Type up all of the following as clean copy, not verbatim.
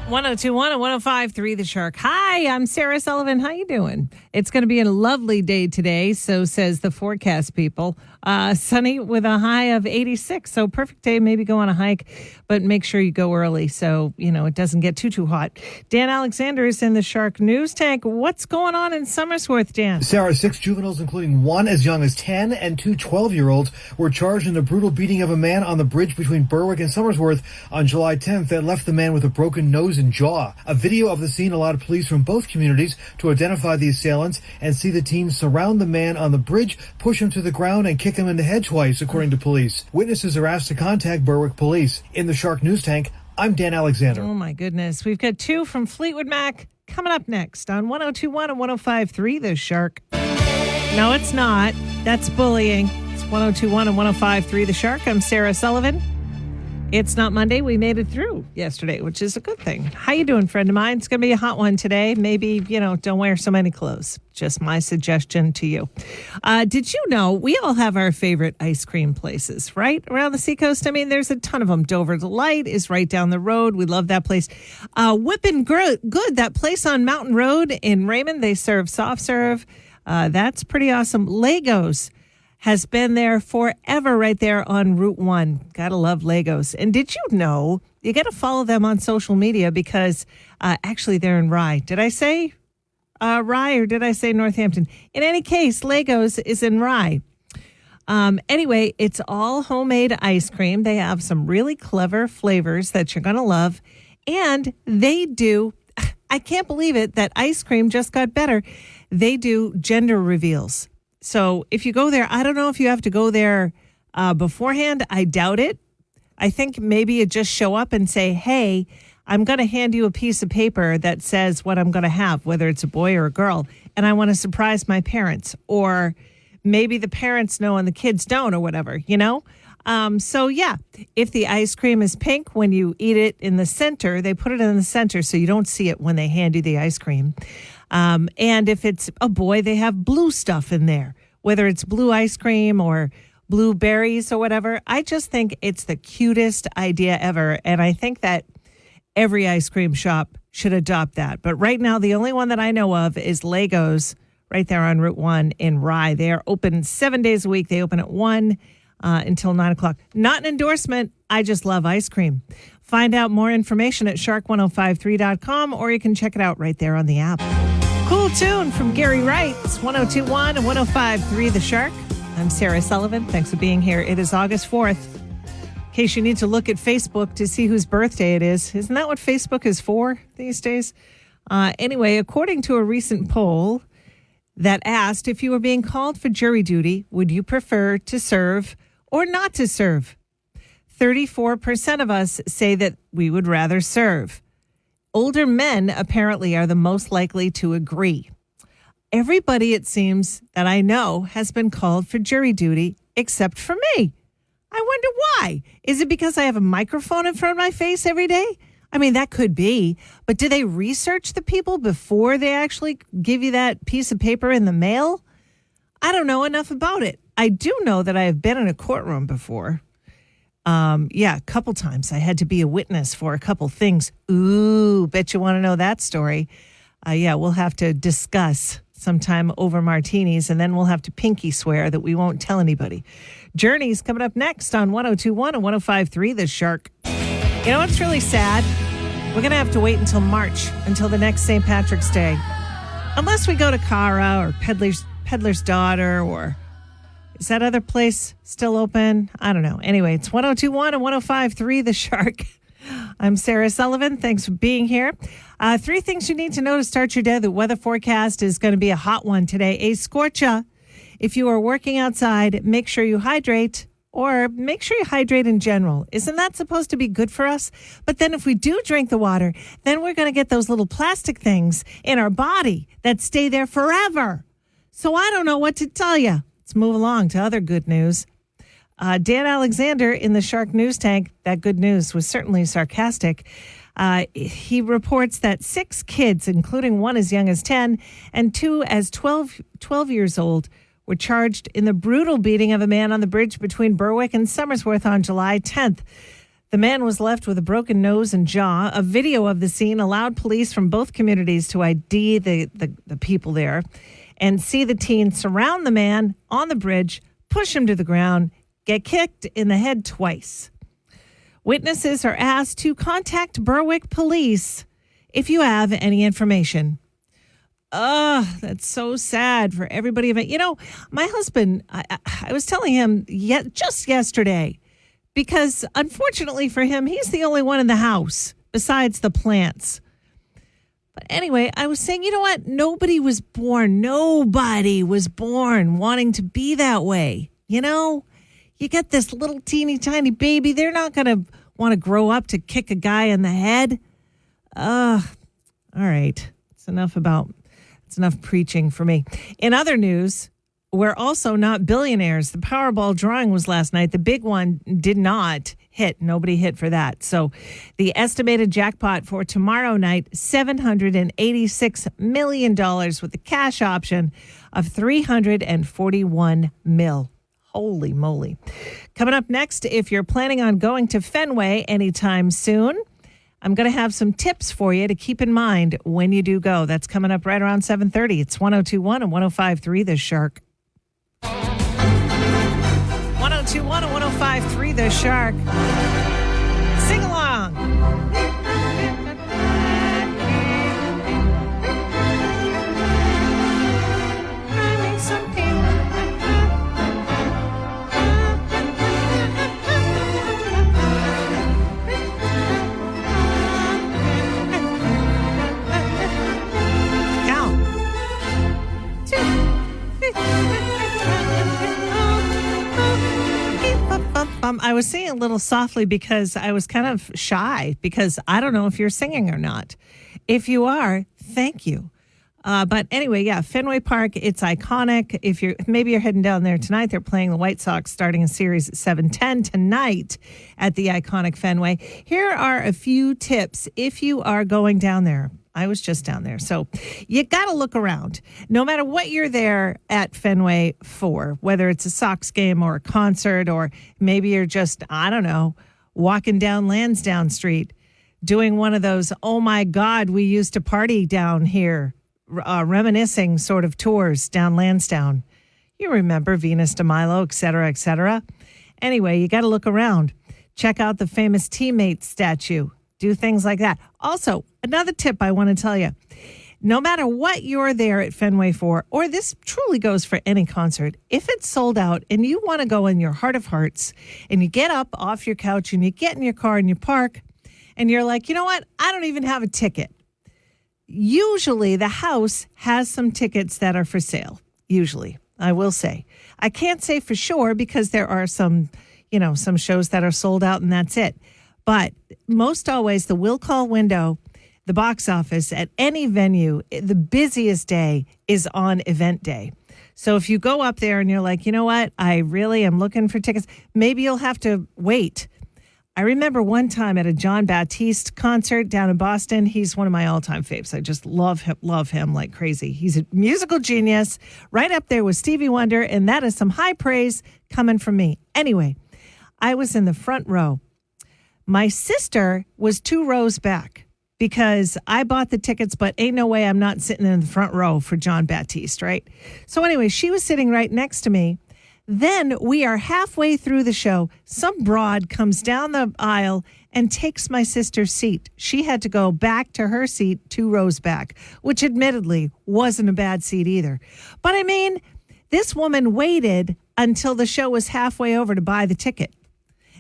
1021 and 1053 The Shark. Hi, I'm Sarah Sullivan. How you doing? It's going to be a lovely day today, so says the forecast people. Sunny with a high of 86, so perfect day. Maybe go on a hike, but make sure you go early so, it doesn't get too hot. Dan Alexander is in the Shark News Tank. What's going on in Somersworth, Dan? Sarah, 6 juveniles, including one as young as 10 and two 12-year-olds, were charged in the brutal beating of a man on the bridge between Berwick and Somersworth on July 10th that left the man with a broken nose and jaw. A video of the scene allowed police from both communities to identify the assailants and see the teens surround the man on the bridge, push him to the ground, and kick him in the head twice, according to police. Witnesses are asked to contact Berwick Police. In the Shark News Tank, I'm Dan Alexander. Oh, my goodness. We've got two from Fleetwood Mac coming up next on 1021 and 1053 The Shark. No, it's not. That's bullying. It's 1021 and 1053 The Shark. I'm Sarah Sullivan. It's not Monday. We made it through yesterday, which is a good thing. How you doing, friend of mine? It's going to be a hot one today. Maybe, don't wear so many clothes. Just my suggestion to you. Did you know we all have our favorite ice cream places, right? Around the Seacoast. I mean, there's a ton of them. Dover Delight is right down the road. We love that place. Whippin' Good, that place on Mountain Road in Raymond. They serve soft serve. That's pretty awesome. Legos has been there forever right there on Route 1. Gotta love Legos. And did you know, you got to follow them on social media because actually they're in Rye. Did I say Rye or did I say Northampton? In any case, Legos is in Rye. Anyway, it's all homemade ice cream. They have some really clever flavors that you're going to love. And they do, I can't believe it, that ice cream just got better. They do gender reveals. So if you go there, I don't know if you have to go there beforehand. I doubt it. I think maybe you just show up and say, hey, I'm going to hand you a piece of paper that says what I'm going to have, whether it's a boy or a girl, and I want to surprise my parents. Or maybe the parents know and the kids don't or whatever, So, yeah, if the ice cream is pink, when you eat it in the center, they put it in the center so you don't see it when they hand you the ice cream. And if it's a boy, they have blue stuff in there, whether it's blue ice cream or blueberries or whatever. I just think it's the cutest idea ever. And I think that every ice cream shop should adopt that. But right now, the only one that I know of is Legos right there on Route 1 in Rye. They are open 7 days a week. They open at 1 until 9 o'clock. Not an endorsement. I just love ice cream. Find out more information at shark1053.com, or you can check it out right there on the app. Cool tune from Gary Wright. It's 1021 and 1053 The Shark. I'm Sarah Sullivan. Thanks for being here. It is August 4th. In case you need to look at Facebook to see whose birthday it is. Isn't that what Facebook is for these days? Anyway, according to a recent poll that asked if you were being called for jury duty, would you prefer to serve or not to serve? 34% of us say that we would rather serve. Older men apparently are the most likely to agree. Everybody, it seems, that I know has been called for jury duty except for me. I wonder why. Is it because I have a microphone in front of my face every day? I mean, that could be. But do they research the people before they actually give you that piece of paper in the mail? I don't know enough about it. I do know that I have been in a courtroom before. A couple times. I had to be a witness for a couple things. Ooh, bet you want to know that story. We'll have to discuss sometime over martinis, and then we'll have to pinky swear that we won't tell anybody. Journey's coming up next on 1021 and 1053 The Shark. You know what's really sad? We're going to have to wait until March, until the next St. Patrick's Day. Unless we go to Cara or Peddler's Daughter, or is that other place still open? I don't know. Anyway, it's 1021 and 1053 The Shark. I'm Sarah Sullivan. Thanks for being here. 3 things you need to know to start your day. The weather forecast is going to be a hot one today. A scorcher. If you are working outside, make sure you hydrate, or make sure you hydrate in general. Isn't that supposed to be good for us? But then if we do drink the water, then we're going to get those little plastic things in our body that stay there forever. So I don't know what to tell you. Let's move along to other good news. Dan Alexander in the Shark News Tank. That good news was certainly sarcastic. He reports that 6 kids, including one as young as 10 and 2 as 12 years old, were charged in the brutal beating of a man on the bridge between Berwick and Somersworth on July 10th. The man was left with a broken nose and jaw. A video of the scene allowed police from both communities to ID the people there and see the teen surround the man on the bridge, push him to the ground, get kicked in the head twice. Witnesses are asked to contact Berwick police if you have any information. That's so sad for everybody. You know, my husband, I was telling him just yesterday, because unfortunately for him, he's the only one in the house besides the plants. But anyway, I was saying, you know what? Nobody was born wanting to be that way. You know, you get this little teeny tiny baby. They're not going to want to grow up to kick a guy in the head. All right. It's enough preaching for me. In other news, we're also not billionaires. The Powerball drawing was last night. The big one did not hit. Nobody hit for that. So the estimated jackpot for tomorrow night, $786 million with the cash option of $341 million. Holy moly. Coming up next, if you're planning on going to Fenway anytime soon, I'm going to have some tips for you to keep in mind when you do go. That's coming up right around 7:30. It's 102.1 and 105.3 The Shark. 102.1 and 105.3 The Shark. Sing along. I was singing a little softly because I was kind of shy, because I don't know if you're singing or not. If you are, thank you. But anyway, yeah, Fenway Park, it's iconic. If maybe you're heading down there tonight, they're playing the White Sox starting a series at 7:10 tonight at the iconic Fenway. Here are a few tips if you are going down there. I was just down there. So you got to look around. No matter what you're there at Fenway for, whether it's a Sox game or a concert, or maybe you're just, I don't know, walking down Lansdowne Street, doing one of those, oh my God, we used to party down here, reminiscing sort of tours down Lansdowne. You remember Venus de Milo, et cetera, et cetera. Anyway, you got to look around. Check out the famous teammate statue. Do things like that. Also, another tip I want to tell you, no matter what you're there at Fenway for, or this truly goes for any concert, if it's sold out and you want to go in your heart of hearts and you get up off your couch and you get in your car and you park and you're like, you know what? I don't even have a ticket. Usually the house has some tickets that are for sale. Usually, I will say. I can't say for sure because there are some shows that are sold out and that's it. But most always, the will call window, the box office at any venue, the busiest day is on event day. So if you go up there and you're like, you know what, I really am looking for tickets, maybe you'll have to wait. I remember one time at a John Baptiste concert down in Boston. He's one of my all-time faves. I just love him like crazy. He's a musical genius, right up there with Stevie Wonder, and that is some high praise coming from me. Anyway, I was in the front row. My sister was 2 rows back because I bought the tickets, but ain't no way I'm not sitting in the front row for John Baptiste, right? So anyway, she was sitting right next to me. Then we are halfway through the show. Some broad comes down the aisle and takes my sister's seat. She had to go back to her seat 2 rows back, which admittedly wasn't a bad seat either. But I mean, this woman waited until the show was halfway over to buy the ticket.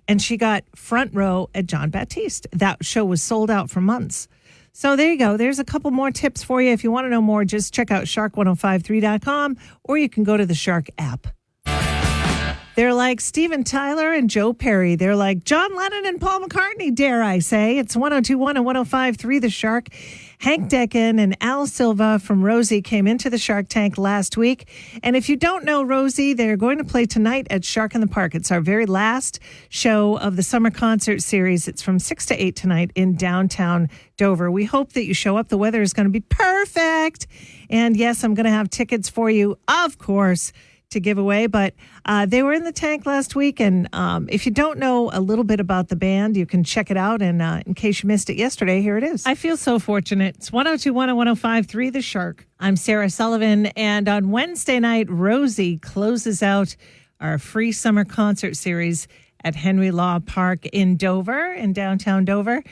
And she got front row at John Baptiste. That show was sold out for months. So there you go. There's a couple more tips for you. If you want to know more, just check out shark1053.com or you can go to the Shark app. They're like Steven Tyler and Joe Perry. They're like John Lennon and Paul McCartney, dare I say. It's 102.1 and 105.3 The Shark. Hank Decken and Al Silva from Rosie came into the Shark Tank last week. And if you don't know Rosie, they're going to play tonight at Shark in the Park. It's our very last show of the summer concert series. It's from 6 to 8 tonight in downtown Dover. We hope that you show up. The weather is going to be perfect. And yes, I'm going to have tickets for you, of course, to give away, but they were in the tank last week. And if you don't know a little bit about the band, you can check it out. And in case you missed it yesterday, here it is. I feel so fortunate. It's 102.1 and 105.3 The Shark. I'm Sarah Sullivan. And on Wednesday night, Rosie closes out our free summer concert series at Henry Law Park in Dover, in downtown Dover.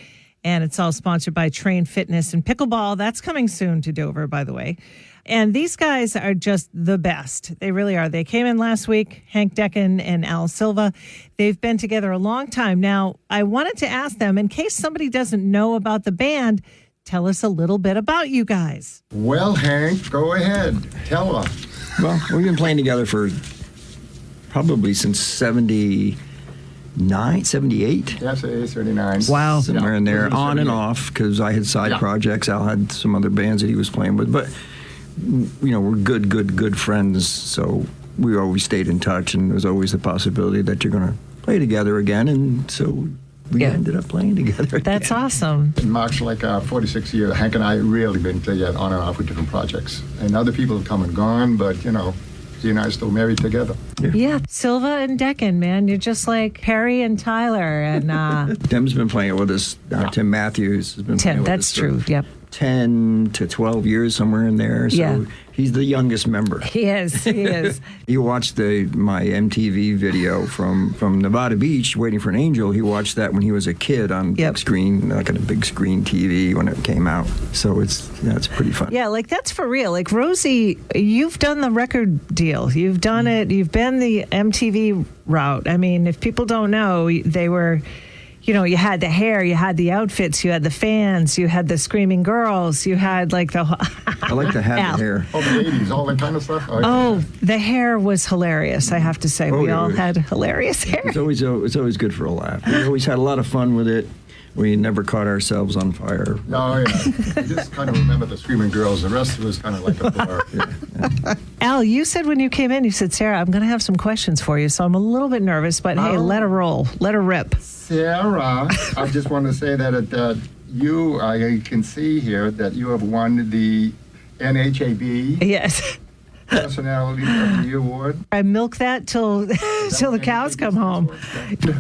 And it's all sponsored by Train Fitness and Pickleball. That's coming soon to Dover, by the way. And these guys are just the best. They really are. They came in last week, Hank Decken and Al Silva. They've been together a long time. Now, I wanted to ask them, in case somebody doesn't know about the band, tell us a little bit about you guys. Well, Hank, go ahead. Tell us. Well, we've been playing together for probably since 78. Yes, it is 39. Wow. Somewhere in there, on and off, because I had side projects. Al had some other bands that he was playing with. But, we're good friends. So we always stayed in touch, and there was always the possibility that you're going to play together again. And so we ended up playing together. That's awesome. In March, 46 years, Hank and I really been together on and off with different projects. And other people have come and gone, but, he and I are still married together. Yeah. Silva and Decken, man. You're just like Perry and Tyler. And Tim's been playing with us. Tim Matthews has been playing with us. That's true. Yep. 10 to 12 years, somewhere in there. So he's the youngest member. He is. He watched my MTV video from Nevada Beach, Waiting for an Angel. He watched that when he was a kid on big screen, like on a big screen TV when it came out. So it's pretty fun. Yeah, that's for real. Like, Rosie, you've done the record deal. You've done it. You've been the MTV route. I mean, if people don't know, they were... you had the hair, you had the outfits, you had the fans, you had the screaming girls, you had I like to have the hair. Oh, the 80s, all that kind of stuff? The hair was hilarious, I have to say. We all had hilarious hair. It's always good for a laugh. We always had a lot of fun with it. We never caught ourselves on fire. Oh, yeah. I just kind of remember the screaming girls. The rest of it was kind of like a blur. Al, you said when you came in, you said, Sarah, I'm going to have some questions for you, so I'm a little bit nervous, but hey, let her roll. Let her rip. Sarah, I just want to say that I can see here that you have won the NHAB. Yes. Personality of the Year Award. I milk that till the cows come home.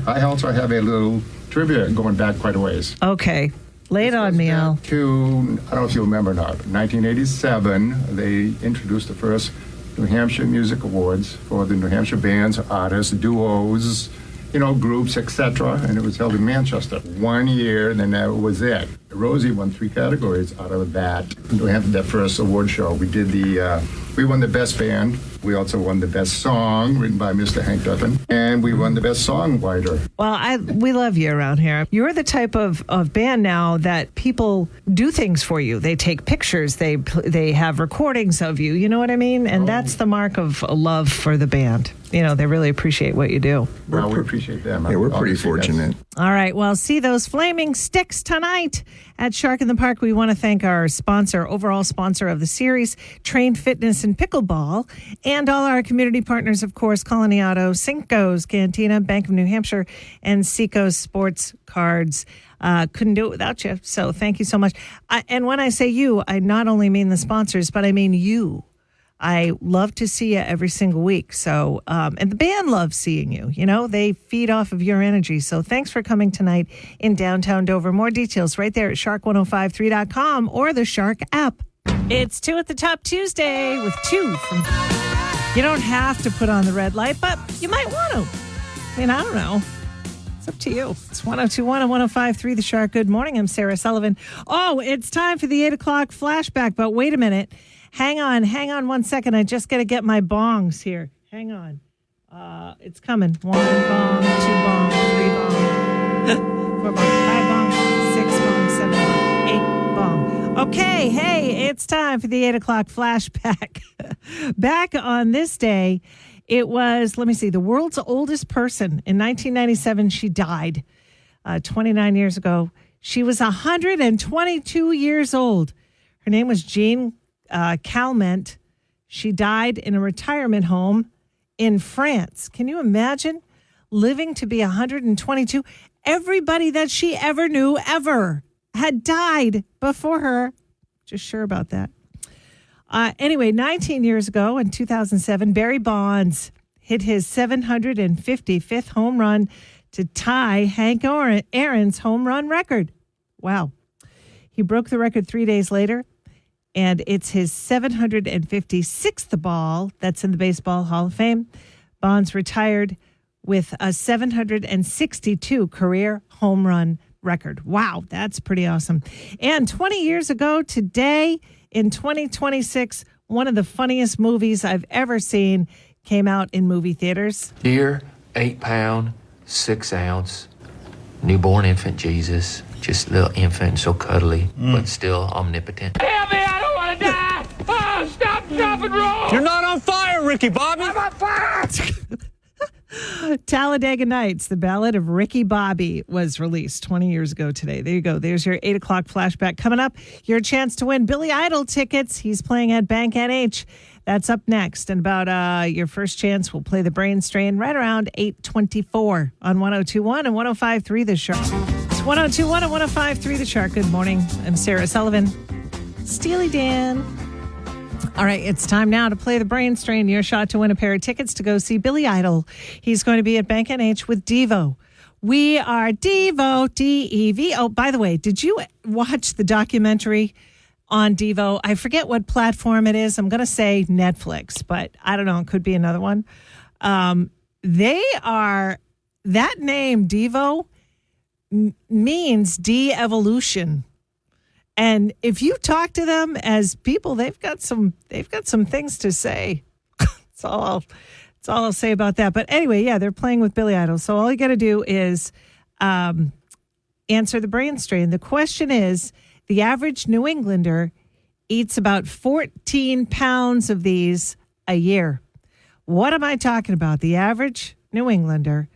I also have a little trivia going back quite a ways. Okay. Lay it on me, Al. I don't know if you remember or not. 1987, they introduced the first New Hampshire Music Awards for the New Hampshire bands, artists, duos, groups, etc. And it was held in Manchester. 1 year, and then that was it. Rosie won 3 categories out of that. We had that first award show. We won the best band. We also won the best song written by Mr. Hank Decken. And we won the best songwriter. Well, we love you around here. You're the type of band now that people do things for you. They take pictures. They have recordings of you. You know what I mean? And that's the mark of love for the band. They really appreciate what you do. Well, we appreciate them. Yeah, we're pretty fortunate. All right. Well, see those flaming sticks tonight at Shark in the Park. We want to thank our overall sponsor of the series, Train Fitness and Pickleball, and all our community partners, of course, Colony Auto, Cinco's Cantina, Bank of New Hampshire, and Seacoast Sports Cards. Couldn't do it without you. So thank you so much. And when I say you, I not only mean the sponsors, but I mean you. I love to see you every single week. So, and the band loves seeing you. They feed off of your energy. So thanks for coming tonight in downtown Dover. More details right there at shark1053.com or the Shark app. It's 2 at the Top Tuesday with 2 from... You don't have to put on the red light, but you might want to. I don't know. It's up to you. It's 102.1 and 105.3 The Shark. Good morning. I'm Sarah Sullivan. Oh, it's time for the 8 o'clock flashback, but wait a minute. Hang on 1 second. I just got to get my bongs here. Hang on. It's coming. 1 bong, 2 bong, 3 bong, 4 bong, 5 bong, 6 bong, 7 bong, 8 bong. Okay, hey, it's time for the 8 o'clock flashback. Back on this day, it was, the world's oldest person. In 1997, she died 29 years ago. She was 122 years old. Her name was Jean Calment. She died in a retirement home in France. Can you imagine living to be 122? Everybody that she ever knew ever had died before her. Just sure about that. Anyway, 19 years ago in 2007, Barry Bonds hit his 755th home run to tie Hank Aaron's home run record. Wow. He broke the record 3 days later, and it's his 756th ball that's in the Baseball Hall of Fame. Bonds retired with a 762 career home run record. Wow, that's pretty awesome. And 20 years ago today, in 2026, one of the funniest movies I've ever seen came out in movie theaters. Dear 8-pound, 6-ounce, newborn infant Jesus, just a little infant, so cuddly, but still omnipotent. Help me, I don't want to die! Oh, stop, drop, and roll! You're not on fire, Ricky Bobby! I'm on fire! Talladega Nights, the Ballad of Ricky Bobby, was released 20 years ago today. There you go. There's your 8 o'clock flashback. Coming up, your chance to win Billy Idol tickets. He's playing at Bank NH. That's up next. And about your first chance, we'll play the Brain Strain right around 8:24 on 102.1 and 105.3 The Shark. It's 102.1 and 105.3 The Shark. Good morning. I'm Sarah Sullivan. Steely Dan. All right, it's time now to play the Brain Strain. Your shot to win a pair of tickets to go see Billy Idol. He's going to be at Bank NH with Devo. We are Devo, D-E-V-O. By the way, did you watch the documentary on Devo? I forget what platform it is. I'm going to say Netflix, but I don't know. It could be another one. They are, that name, Devo, means de-evolution. And if you talk to them as people, they've got some things to say. That's all I'll say about that. But anyway, yeah, they're playing with Billy Idol. So all you got to do is answer the Brain Strain. The question is, the average New Englander eats about 14 pounds of these a year. What am I talking about? The average New Englander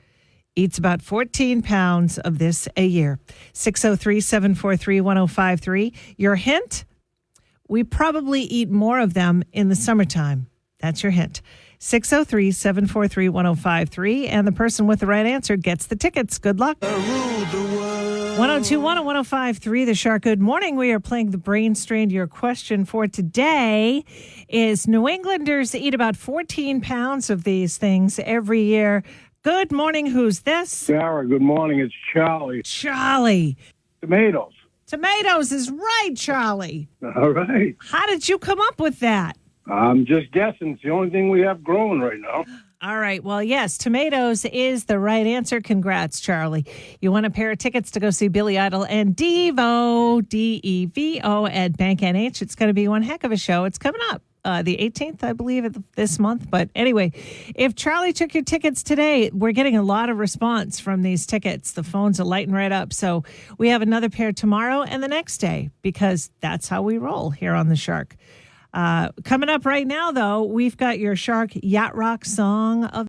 eats about 14 pounds of this a year. 603-743-1053. Your hint? We probably eat more of them in the summertime. That's your hint. 603-743-1053. And the person with the right answer gets the tickets. Good luck. 102.1 and 105.3 The Shark. Good morning. We are playing the Brain Strain. Your question for today is, New Englanders eat about 14 pounds of these things every year. Good morning. Who's this? Sarah, good morning. It's Charlie. Charlie. Tomatoes. Tomatoes is right, Charlie. All right. How did you come up with that? I'm just guessing. It's the only thing we have growing right now. All right. Well, yes, tomatoes is the right answer. Congrats, Charlie. You won a pair of tickets to go see Billy Idol and Devo, D-E-V-O, at Bank NH. It's going to be one heck of a show. It's coming up. The 18th, I believe, this month. But anyway, if Charlie took your tickets today, we're getting a lot of response from these tickets. The phones are lighting right up. So we have another pair tomorrow and the next day, because that's how we roll here on The Shark. Coming up right now, though, we've got your Shark Yacht Rock song of